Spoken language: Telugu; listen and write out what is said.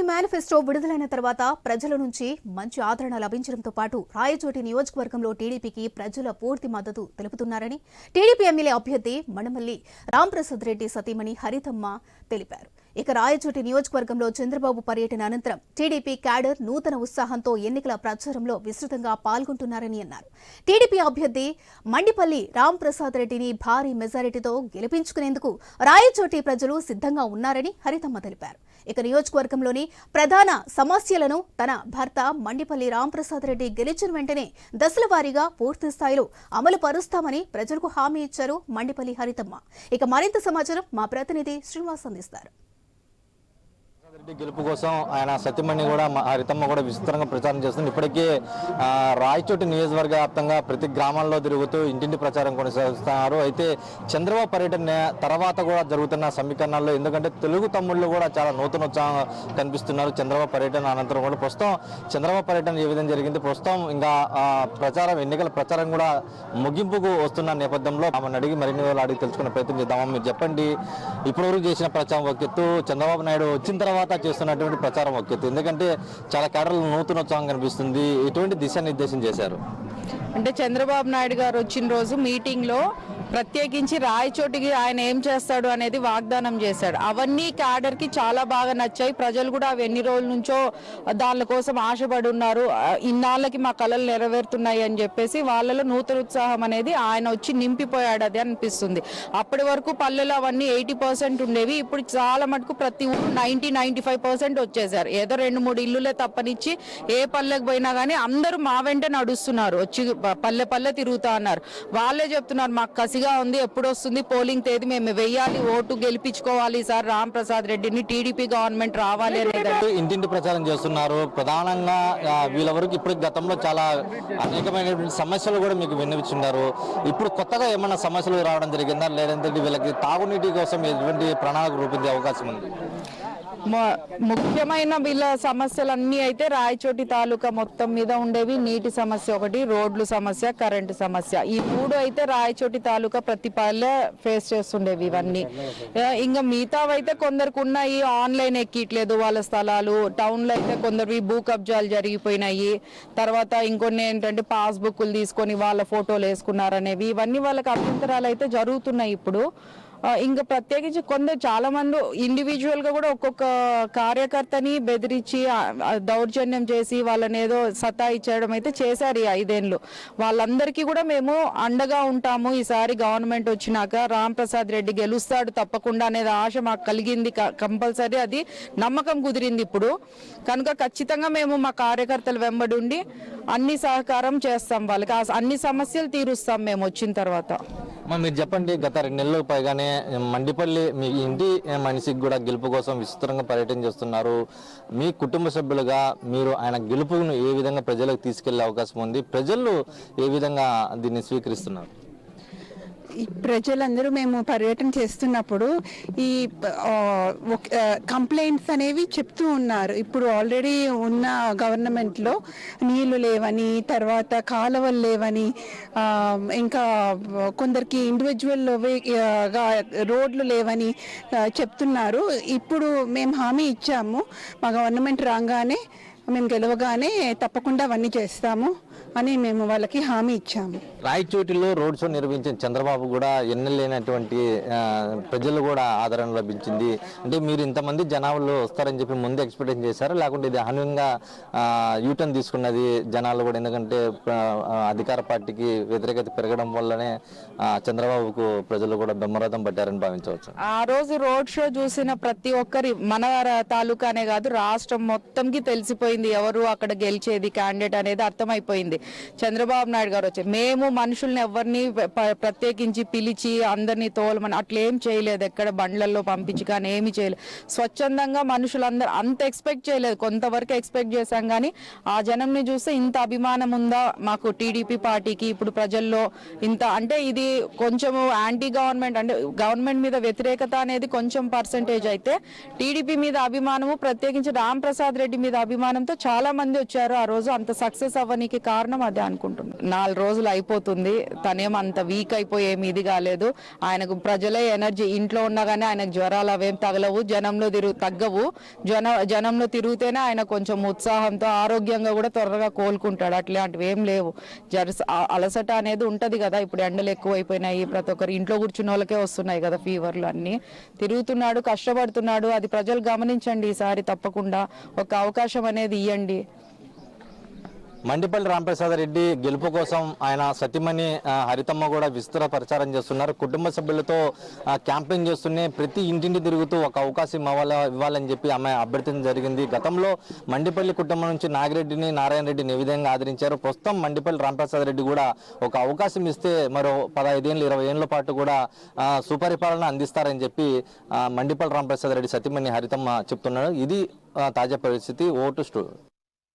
మేనిఫెస్టో విడుదలైన తర్వాత ప్రజల నుంచి మంచి ఆదరణ లభించడంతో పాటు రాయచోటి నియోజకవర్గంలో టీడీపీకి ప్రజల పూర్తి మద్దతు తెలుపుతున్నారని టీడీపీ ఎమ్మెల్యే అభ్యర్థి మణమల్లి రాంప్రసాద్ రెడ్డి సతీమణి హరితమ్మ తెలిపారు. ఇక రాయచోటి నియోజకవర్గంలో చంద్రబాబు పర్యటన అనంతరం టీడీపీ క్యాడర్ నూతన ఉత్సాహంతో ఎన్నికల ప్రచారంలో విస్తృతంగా పాల్గొంటున్నారని అన్నారు. టీడీపీ అభ్యర్థి మండిపల్లి రాంప్రసాద్ రెడ్డిని భారీ మెజారిటీతో గెలిపించుకునేందుకు రాయచోటి ప్రజలు సిద్ధంగా ఉన్నారని హరితమ్మ తెలిపారు. ఇక నియోజకవర్గంలోని ప్రధాన సమస్యలను తన భర్త మండిపల్లి రాంప్రసాద్ రెడ్డి గెలిచిన వెంటనే దశల వారీగా పూర్తి స్థాయిలో అమలు పరుస్తామని ప్రజలకు హామీ ఇచ్చారు మండిపల్లి హరితమ్మ. ఇక మరింత సమాచారం మా ప్రతినిధి శ్రీనివాస్ అందిస్తారు. గెలుపు కోసం ఆయన సత్యమణి కూడా హరితమ్మ కూడా విస్తృతంగా ప్రచారం చేస్తుంది. ఇప్పటికే రాయచోటి నియోజకవర్గ వ్యాప్తంగా ప్రతి గ్రామాల్లో తిరుగుతూ ఇంటింటి ప్రచారం కొనసాగిస్తున్నారు. అయితే చంద్రబాబు పర్యటన తర్వాత కూడా జరుగుతున్న సమీకరణాల్లో ఎందుకంటే తెలుగు తమ్ముళ్ళు కూడా చాలా నూతన ఉత్సాహంగా కనిపిస్తున్నారు. చంద్రబాబు పర్యటన అనంతరం కూడా ప్రస్తుతం చంద్రబాబు పర్యటన ఏ విధంగా జరిగింది, ప్రస్తుతం ఇంకా ప్రచారం ఎన్నికల ప్రచారం కూడా ముగింపుకు వస్తున్న నేపథ్యంలో ఆమెను అడిగి మరిన్ని వాళ్ళు అడిగి తెలుసుకునే ప్రయత్నం చేద్దామా. మీరు చెప్పండి, ఇప్పటివరకు చేసిన ప్రచారం ఒక ఎత్తు, చంద్రబాబు నాయుడు వచ్చిన తర్వాత చేస్తున్నటువంటి ప్రచారం ఒక ఎత్తు, ఎందుకంటే చాలా కేడర్లు నూతన ఉత్సాహం కనిపిస్తుంది. ఎటువంటి దిశానిర్దేశం చేశారు అంటే చంద్రబాబు నాయుడు గారు వచ్చిన రోజు మీటింగ్ లో ప్రత్యేకించి రాయచోటికి ఆయన ఏం చేస్తాడు అనేది వాగ్దానం చేశాడు. అవన్నీ క్యాడర్ కి చాలా బాగా నచ్చాయి. ప్రజలు కూడా అవి ఎన్ని రోజుల నుంచో దాని కోసం ఆశపడి ఉన్నారు. ఇన్నాళ్ళకి మా కళలు నెరవేరుతున్నాయి అని చెప్పేసి వాళ్ళలో నూతన ఉత్సాహం అనేది ఆయన వచ్చి నింపిపోయాడు అది అనిపిస్తుంది. అప్పటి వరకు పల్లెలు అవన్నీ 80% ఉండేవి. ఇప్పుడు చాలా మటుకు ప్రతి ఊరు 90-95% వచ్చేసారు. ఏదో 2-3 ఇల్లులే తప్పనిచ్చి ఏ పల్లెకి పోయినా కానీ అందరూ మా వెంట నడుస్తున్నారు, వచ్చి పల్లె తిరుగుతా అన్నారు. వాళ్ళే చెప్తున్నారు మాకు కసిగా ఉంది, ఎప్పుడు వస్తుంది పోలింగ్ తేదీ, మేము వెయ్యాలి, ఓటు గెలిపించుకోవాలి సార్ రాంప్రసాద్ రెడ్డిని, టీడీపీ గవర్నమెంట్ రావాలి అనేది ఇంటింటి ప్రచారం చేస్తున్నారు. ప్రధానంగా వీళ్ళవరకు ఇప్పుడు గతంలో చాలా అనేకమైనటువంటి సమస్యలు కూడా మీకు విన్నవించున్నారు. ఇప్పుడు కొత్తగా ఏమైనా సమస్యలు రావడం జరిగిందా, లేదంటే వీళ్ళకి తాగునీటి కోసం ఎటువంటి ప్రణాళిక రూపొందే అవకాశం ఉంది? ముఖ్యమైన వీళ్ళ సమస్యలన్నీ అయితే రాయచోటి తాలూకా మొత్తం మీద ఉండేవి. నీటి సమస్య ఒకటి, రోడ్లు సమస్య, కరెంటు సమస్య, ఈ 3 అయితే రాయచోటి తాలూకా ప్రతి పల్లె ఫేస్ చేస్తుండేవి. ఇవన్నీ ఇంకా మిగతావైతే కొందరికి ఉన్నాయి, ఆన్లైన్ ఎక్కిట్లేదు వాళ్ళ స్థలాలు, టౌన్ లో అయితే కొందరు భూ కబ్జాలు జరిగిపోయినాయి, తర్వాత ఇంకొన్ని ఏంటంటే పాస్బుక్లు తీసుకొని వాళ్ళ ఫోటోలు వేసుకున్నారనేవి, ఇవన్నీ వాళ్ళకి అభ్యంతరాలు అయితే జరుగుతున్నాయి. ఇప్పుడు ఇంకా ప్రత్యేకించి కొందరు చాలా మంది ఇండివిజువల్ గా కూడా ఒక్కొక్క కార్యకర్తని బెదిరించి దౌర్జన్యం చేసి వాళ్ళని ఏదో సతాయిచ్చడం అయితే చేశారు ఈ 5 ఏళ్ళు. వాళ్ళందరికీ కూడా మేము అండగా ఉంటాము. ఈసారి గవర్నమెంట్ వచ్చినాక రాంప్రసాద్ రెడ్డి గెలుస్తాడు తప్పకుండా అనేది ఆశ మాకు కలిగింది. కంపల్సరీ అది నమ్మకం కుదిరింది ఇప్పుడు. కనుక ఖచ్చితంగా మేము మా కార్యకర్తలు వెంబడి ఉండి అన్ని సహకారం చేస్తాం, వాళ్ళకి అన్ని సమస్యలు తీరుస్తాం మేము వచ్చిన తర్వాత. మీరు చెప్పండి, గత 2 నెలలకు పైగానే మండిపల్లి మీ ఇంటి మనిషికి కూడా గెలుపు కోసం విస్తృతంగా పర్యటన చేస్తున్నారు. మీ కుటుంబ సభ్యులుగా మీరు ఆయన గెలుపును ఏ విధంగా ప్రజలకు తీసుకెళ్లే అవకాశం ఉంది, ప్రజలు ఏ విధంగా దీన్ని స్వీకరిస్తున్నారు? ప్రజలందరూ మేము పర్యటన చేస్తున్నప్పుడు ఈ కంప్లైంట్స్ అనేవి చెప్తూ ఉన్నారు. ఇప్పుడు ఆల్రెడీ ఉన్న గవర్నమెంట్లో నీళ్లు లేవని, తర్వాత కాలువలు లేవని, ఇంకా కొందరికి ఇండివిజువల్ రోడ్లు లేవని చెప్తున్నారు. ఇప్పుడు మేము హామీ ఇచ్చాము, మా గవర్నమెంట్ రాగానే మేము గెలవగానే తప్పకుండా అవన్నీ చేస్తాము అని మేము వాళ్ళకి హామీ ఇచ్చాము. రాయచోటిలో రోడ్ షో నిర్వహించిన చంద్రబాబు కూడా ఎన్నెలేనటువంటి ప్రజలు కూడా ఆదరణ లభించింది. అంటే మీరు ఇంతమంది జనాలు వస్తారని చెప్పి ముందే ఎక్స్పెక్టేషన్ చేశారు, లేకుంటే ఇది అనూహ్యంగా యూటర్న్ తీసుకున్నది జనాలు కూడా? ఎందుకంటే అధికార పార్టీకి వ్యతిరేకత పెరగడం వల్లనే చంద్రబాబుకు ప్రజలు కూడా బ్రహ్మరథం పట్టారని భావించవచ్చు. ఆ రోజు రోడ్ షో చూసిన ప్రతి ఒక్కరి మన తాలూకానే కాదు రాష్ట్రం మొత్తంకి తెలిసిపోయింది ఎవరు అక్కడ గెలిచేది క్యాండిడేట్ అనేది అర్థమైపోయింది. చంద్రబాబు నాయుడు గారు వచ్చి మేము మనుషుల్ని ఎవరిని ప్రత్యేకించి పిలిచి అందరినీ తోలమని అట్లేం చేయలేదు, ఎక్కడ బండ్లలో పంపించి కానీ ఏమి చేయలేదు. స్వచ్ఛందంగా మనుషులందరూ అంత ఎక్స్పెక్ట్ చేయలేదు, కొంతవరకు ఎక్స్పెక్ట్ చేశాం. కానీ ఆ జనంని చూస్తే ఇంత అభిమానం ఉందా మాకు టీడీపీ పార్టీకి ఇప్పుడు ప్రజల్లో ఇంత, అంటే ఇది కొంచెము యాంటీ గవర్నమెంట్ అంటే గవర్నమెంట్ మీద వ్యతిరేకత అనేది కొంచెం పర్సెంటేజ్ అయితే టీడీపీ మీద అభిమానము, ప్రత్యేకించి రాంప్రసాద్ రెడ్డి మీద అభిమానంతో చాలా మంది వచ్చారు. ఆ రోజు అంత సక్సెస్ అవ్వడానికి కారణం మనం అదే అనుకుంటున్నాం. 4 రోజులు అయిపోతుంది, తనేం అంత వీక్ అయిపోయి ఏమి ఇది కాలేదు. ఆయనకు ప్రజలే ఎనర్జీ, ఇంట్లో ఉన్నా కానీ ఆయనకు జ్వరాలు అవేం తగలవు, తగ్గవు. జనంలో తిరిగితేనే ఆయన కొంచెం ఉత్సాహంతో ఆరోగ్యంగా కూడా త్వరగా కోలుకుంటాడు. అట్లాంటివి ఏం లేవు. అలసట అనేది ఉంటది కదా, ఇప్పుడు ఎండలు ఎక్కువ అయిపోయినాయి, ప్రతి ఒక్కరు ఇంట్లో కూర్చున్న వాళ్ళకే వస్తున్నాయి కదా ఫీవర్లు అన్ని. తిరుగుతున్నాడు, కష్టపడుతున్నాడు, అది ప్రజలు గమనించండి. ఈసారి తప్పకుండా ఒక అవకాశం అనేది ఇవ్వండి. మండిపల్లి రాంప్రసాద్ రెడ్డి గెలుపు కోసం ఆయన సతీమణి హరితమ్మ కూడా విస్తృత ప్రచారం చేస్తున్నారు. కుటుంబ సభ్యులతో క్యాంపెయిన్ చేస్తూనే ప్రతి ఇంటింటి తిరుగుతూ ఒక అవకాశం ఇవ్వాలని చెప్పి ఆమె అభ్యర్థించడం జరిగింది. గతంలో మండిపల్లి కుటుంబం నుంచి నాగిరెడ్డిని, నారాయణ రెడ్డిని ఏ విధంగా ఆదరించారు, ప్రస్తుతం మండిపల్లి రాంప్రసాద్ రెడ్డి కూడా ఒక అవకాశం ఇస్తే మరో 15 ఏళ్ళు 20 ఏళ్ల పాటు కూడా సుపరిపాలన అందిస్తారని చెప్పి మండిపల్లి రాంప్రసాద్ రెడ్డి సతీమణి హరితమ్మ చెప్తున్నారు. ఇది తాజా పరిస్థితి. Vote studio.